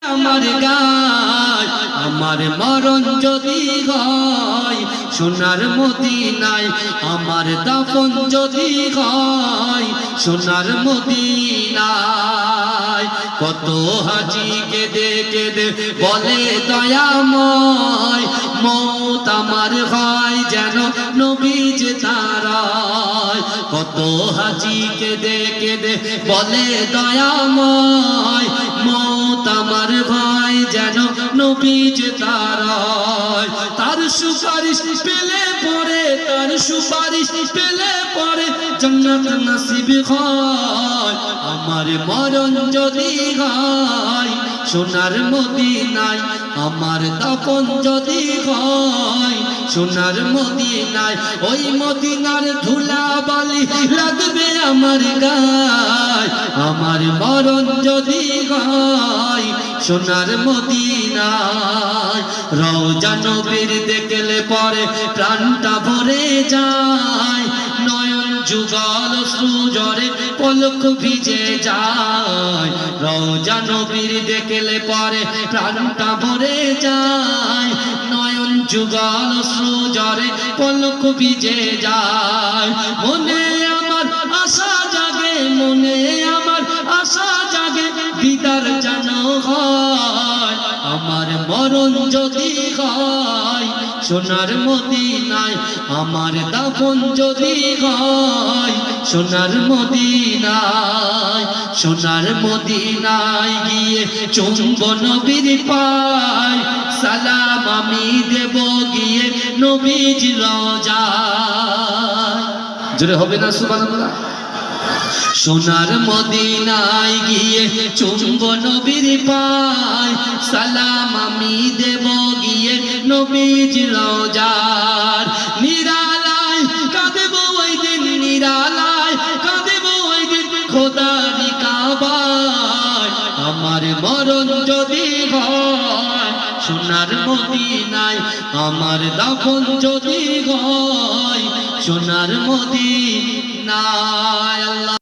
আমার গায় আমার মরণ যদি হয় সোনার মদিনায় আমার দাফন যদি হয় সোনার মদিনায় কত হাজি কেঁদে কেঁদে বলে দয়াময় মওত আমার হয় যেন নবীজ তারায় কত হাজি কেঁদে কেঁদে বলে দয়াময় মওত আমার হয় যেন নবীজ তারায় তার সুপারিশ পেলে পরে তার সুপারিশ পেলে পরে জান্নাত নসিব হয় আমার মরণ যদি হয় সোনার মদিনায় আমার দাফন যদি হয় সোনার মদিনায় ওই মদিনার ধুলা বালি লাগবে আমার গায় আমার মরণ যদি হয় সোনার মদিনায় রওজা নবীর দেখলে পরে প্রাণটা ভরে যায় নয়ন যুগল সুজরে পলক ভিজে যায় রওজা নবীর দেখলে পরে প্রাণটা ভরে যায় নয়ন যুগল সুজরে পলক ভিজে যায় মনে আমার আশা জাগে মনে আমার আশা জাগে দিদার যেন হয় আমার মরণ যদি হয় সোনার মদিনায় আমার দাফন যদি হয় সোনার মদিনায় সোনার মদিনায় গিয়ে চুম্ব নবীর পায় সালাম আমি দেব গিয়ে নবীর রওজায় জোরে হবে না সুবহানাল্লাহ সোনার মদিনায় গিয়ে চুম্ব নবীর পায় সালাম আমি দেব গিয়ে নবীর রওজার নিরালায় কাঁদেব ওই দিন নিরালায় কাঁদেব ওই দিন খোদার কাবায় আমার মরণ যদি হয় সোনার মদিনায় আমার দাফন যদি হয় সোনার মদিনায়। আল্লাহ